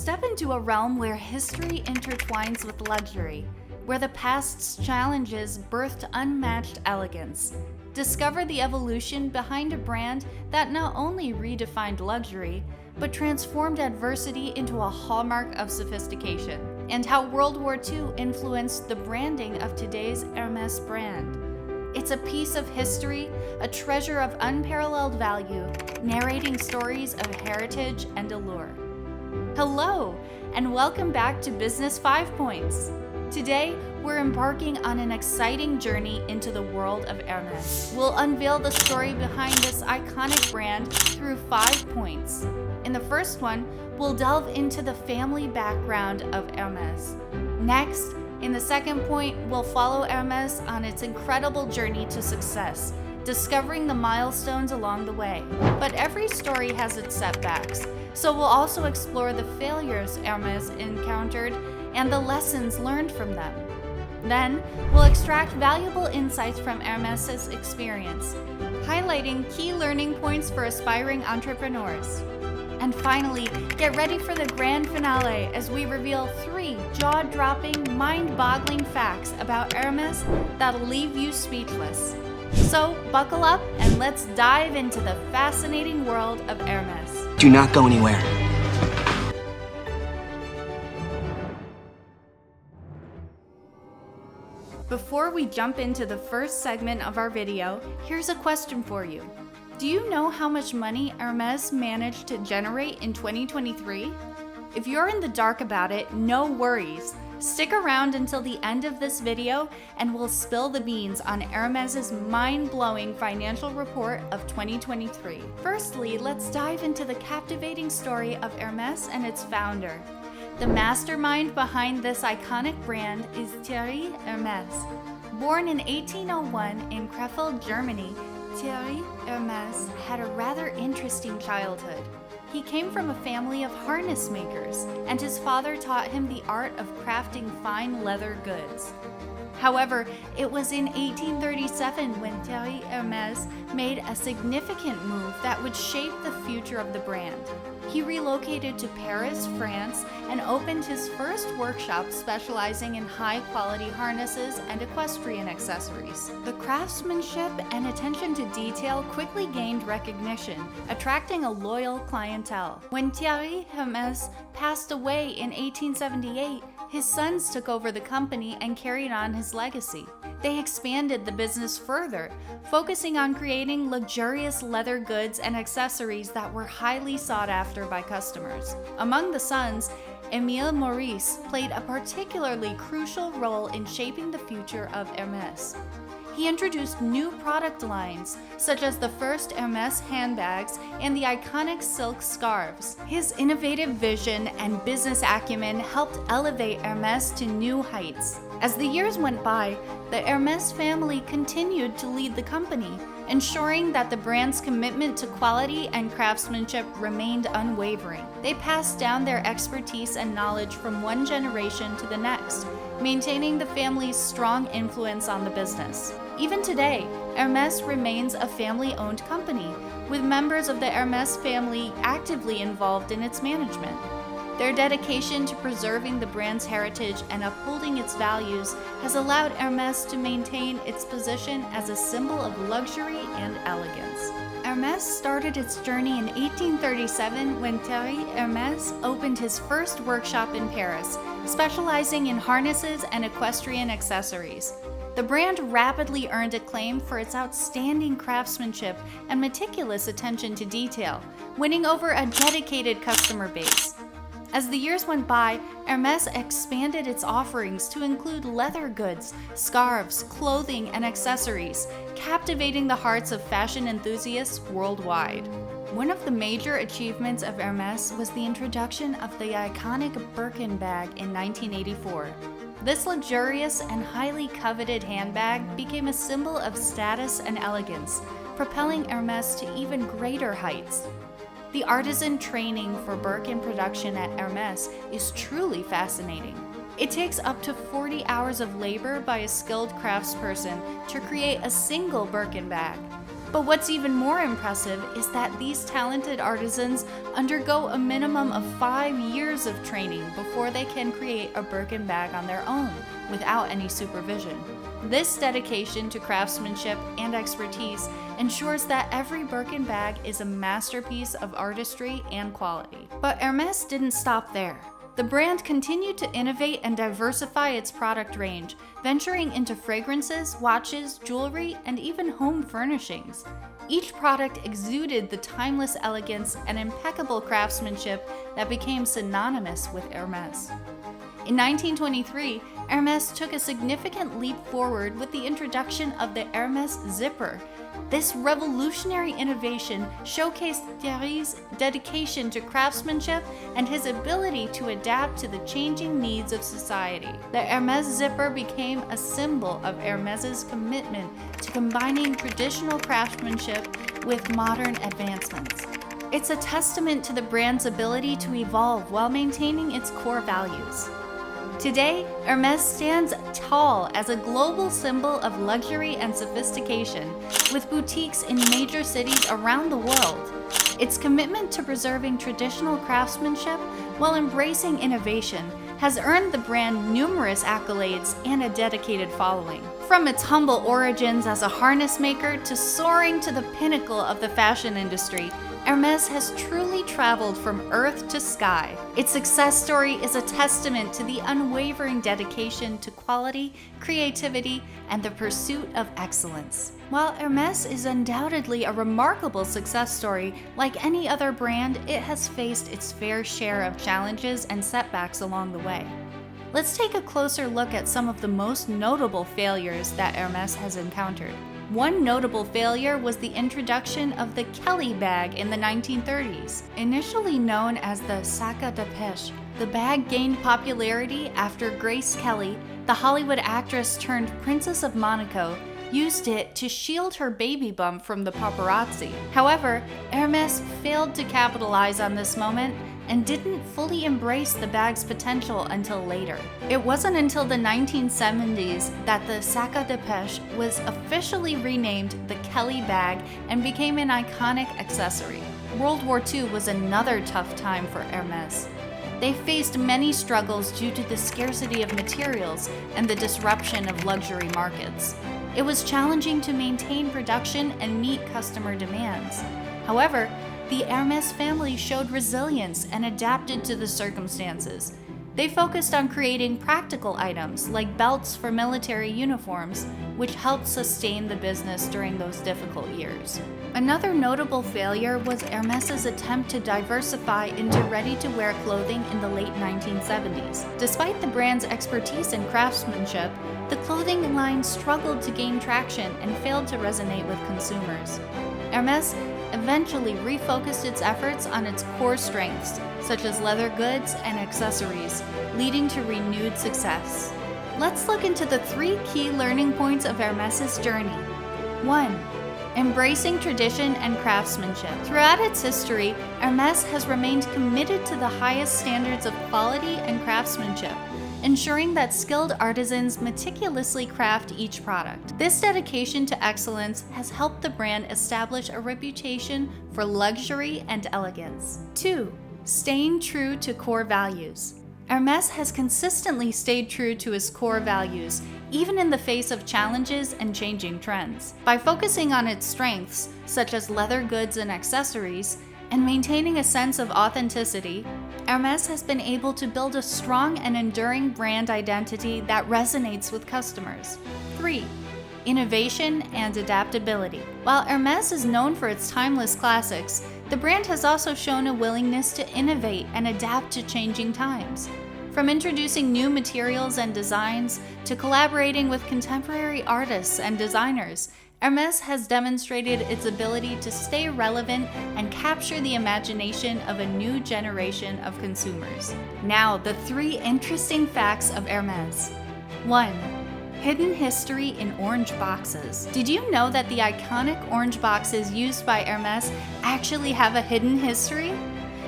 Step into a realm where history intertwines with luxury, where the past's challenges birthed unmatched elegance. Discover the evolution behind a brand that not only redefined luxury, but transformed adversity into a hallmark of sophistication, and how World War II influenced the branding of today's Hermès brand. It's a piece of history, a treasure of unparalleled value, narrating stories of heritage and allure. Hello, and welcome back to Business 5 Points. Today, we're embarking on an exciting journey into the world of Hermès. We'll unveil the story behind this iconic brand through 5 points. In the first one, we'll delve into the family background of Hermès. Next, in the second point, we'll follow Hermès on its incredible journey to success, discovering the milestones along the way. But every story has its setbacks, so we'll also explore the failures Hermès encountered and the lessons learned from them. Then, we'll extract valuable insights from Hermès' experience, highlighting key learning points for aspiring entrepreneurs. And finally, get ready for the grand finale as we reveal 3 jaw-dropping, mind-boggling facts about Hermès that'll leave you speechless. So, buckle up and let's dive into the fascinating world of Hermès. Do not go anywhere. Before we jump into the first segment of our video, here's a question for you. Do you know how much money Hermès managed to generate in 2023? If you're in the dark about it, no worries. Stick around until the end of this video and we'll spill the beans on Hermès' mind-blowing financial report of 2023. Firstly, let's dive into the captivating story of Hermès and its founder. The mastermind behind this iconic brand is Thierry Hermès. Born in 1801 in Krefeld, Germany, Thierry Hermès had a rather interesting childhood. He came from a family of harness makers, and his father taught him the art of crafting fine leather goods. However, it was in 1837 when Thierry Hermès made a significant move that would shape the future of the brand. He relocated to Paris, France, and opened his first workshop specializing in high-quality harnesses and equestrian accessories. The craftsmanship and attention to detail quickly gained recognition, attracting a loyal clientele. When Thierry Hermès passed away in 1878, his sons took over the company and carried on his legacy. They expanded the business further, focusing on creating luxurious leather goods and accessories that were highly sought after by customers. Among the sons, Émile Maurice played a particularly crucial role in shaping the future of Hermès. He introduced new product lines, such as the first Hermès handbags and the iconic silk scarves. His innovative vision and business acumen helped elevate Hermès to new heights. As the years went by, the Hermès family continued to lead the company, ensuring that the brand's commitment to quality and craftsmanship remained unwavering. They passed down their expertise and knowledge from one generation to the next, maintaining the family's strong influence on the business. Even today, Hermès remains a family-owned company, with members of the Hermès family actively involved in its management. Their dedication to preserving the brand's heritage and upholding its values has allowed Hermès to maintain its position as a symbol of luxury and elegance. Hermès started its journey in 1837 when Thierry Hermès opened his first workshop in Paris, specializing in harnesses and equestrian accessories. The brand rapidly earned acclaim for its outstanding craftsmanship and meticulous attention to detail, winning over a dedicated customer base. As the years went by, Hermès expanded its offerings to include leather goods, scarves, clothing, and accessories, captivating the hearts of fashion enthusiasts worldwide. One of the major achievements of Hermès was the introduction of the iconic Birkin bag in 1984. This luxurious and highly coveted handbag became a symbol of status and elegance, propelling Hermès to even greater heights. The artisan training for Birkin production at Hermès is truly fascinating. It takes up to 40 hours of labor by a skilled craftsperson to create a single Birkin bag. But what's even more impressive is that these talented artisans undergo a minimum of 5 years of training before they can create a Birkin bag on their own, without any supervision. This dedication to craftsmanship and expertise ensures that every Birkin bag is a masterpiece of artistry and quality. But Hermès didn't stop there. The brand continued to innovate and diversify its product range, venturing into fragrances, watches, jewelry, and even home furnishings. Each product exuded the timeless elegance and impeccable craftsmanship that became synonymous with Hermès. In 1923, Hermès took a significant leap forward with the introduction of the Hermès zipper. This revolutionary innovation showcased Thierry's dedication to craftsmanship and his ability to adapt to the changing needs of society. The Hermès zipper became a symbol of Hermès's commitment to combining traditional craftsmanship with modern advancements. It's a testament to the brand's ability to evolve while maintaining its core values. Today, Hermès stands tall as a global symbol of luxury and sophistication, with boutiques in major cities around the world. Its commitment to preserving traditional craftsmanship while embracing innovation has earned the brand numerous accolades and a dedicated following. From its humble origins as a harness maker to soaring to the pinnacle of the fashion industry, Hermès has truly traveled from earth to sky. Its success story is a testament to the unwavering dedication to quality, creativity, and the pursuit of excellence. While Hermès is undoubtedly a remarkable success story, like any other brand, it has faced its fair share of challenges and setbacks along the way. Let's take a closer look at some of the most notable failures that Hermès has encountered. One notable failure was the introduction of the Kelly bag in the 1930s. Initially known as the sac à pêche, the bag gained popularity after Grace Kelly, the Hollywood actress turned Princess of Monaco, used it to shield her baby bump from the paparazzi. However, Hermès failed to capitalize on this moment and didn't fully embrace the bag's potential until later. It wasn't until the 1970s that the sac à pêche was officially renamed the Kelly bag and became an iconic accessory. World War II was another tough time for Hermès. They faced many struggles due to the scarcity of materials and the disruption of luxury markets. It was challenging to maintain production and meet customer demands. However, the Hermès family showed resilience and adapted to the circumstances. They focused on creating practical items like belts for military uniforms, which helped sustain the business during those difficult years. Another notable failure was Hermès's attempt to diversify into ready-to-wear clothing in the late 1970s. Despite the brand's expertise in craftsmanship, the clothing line struggled to gain traction and failed to resonate with consumers. Hermès eventually refocused its efforts on its core strengths, such as leather goods and accessories, leading to renewed success. Let's look into the 3 key learning points of Hermès's journey. 1. Embracing tradition and craftsmanship. Throughout its history, Hermès has remained committed to the highest standards of quality and craftsmanship, ensuring that skilled artisans meticulously craft each product. This dedication to excellence has helped the brand establish a reputation for luxury and elegance. 2. Staying true to core values. Hermès has consistently stayed true to its core values, even in the face of challenges and changing trends. By focusing on its strengths, such as leather goods and accessories, and maintaining a sense of authenticity, Hermès has been able to build a strong and enduring brand identity that resonates with customers. 3. Innovation and adaptability. While Hermès is known for its timeless classics, the brand has also shown a willingness to innovate and adapt to changing times. From introducing new materials and designs to collaborating with contemporary artists and designers, Hermès has demonstrated its ability to stay relevant and capture the imagination of a new generation of consumers. Now, the 3 interesting facts of Hermès. 1. Hidden history in orange boxes. Did you know that the iconic orange boxes used by Hermès actually have a hidden history?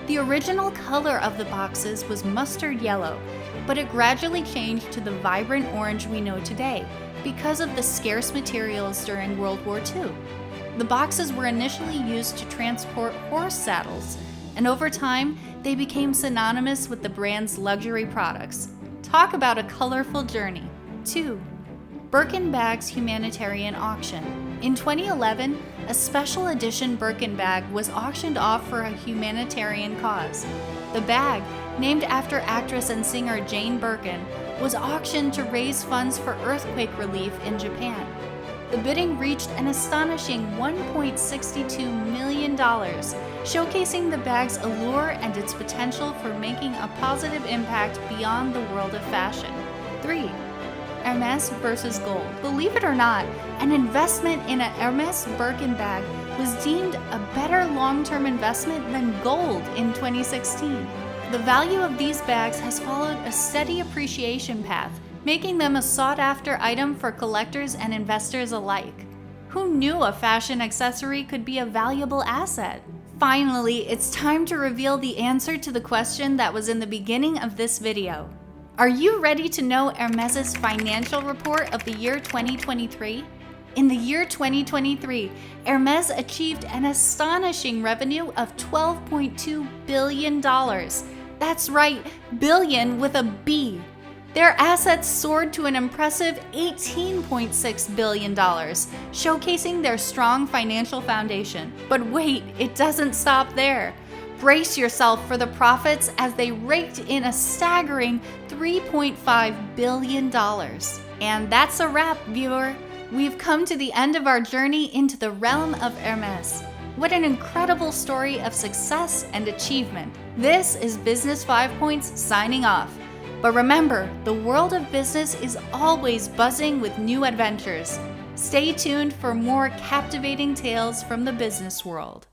The original color of the boxes was mustard yellow, but it gradually changed to the vibrant orange we know today because of the scarce materials during World War II. The boxes were initially used to transport horse saddles, and over time, they became synonymous with the brand's luxury products. Talk about a colorful journey. 2. Birkin Bag's Humanitarian Auction. In 2011, a special edition Birkin bag was auctioned off for a humanitarian cause. The bag, named after actress and singer Jane Birkin, was auctioned to raise funds for earthquake relief in Japan. The bidding reached an astonishing $1.62 million, showcasing the bag's allure and its potential for making a positive impact beyond the world of fashion. 3. Hermes versus gold. Believe it or not, an investment in a Hermes Birkin bag was deemed a better long-term investment than gold in 2016. The value of these bags has followed a steady appreciation path, making them a sought-after item for collectors and investors alike. Who knew a fashion accessory could be a valuable asset? Finally, it's time to reveal the answer to the question that was in the beginning of this video. Are you ready to know Hermès' financial report of the year 2023? In the year 2023, Hermès achieved an astonishing revenue of $12.2 billion. That's right, billion with a B. Their assets soared to an impressive $18.6 billion, showcasing their strong financial foundation. But wait, it doesn't stop there. Brace yourself for the profits as they raked in a staggering $3.5 billion. And that's a wrap, viewer. We've come to the end of our journey into the realm of Hermès. What an incredible story of success and achievement. This is Business 5 Points signing off. But remember, the world of business is always buzzing with new adventures. Stay tuned for more captivating tales from the business world.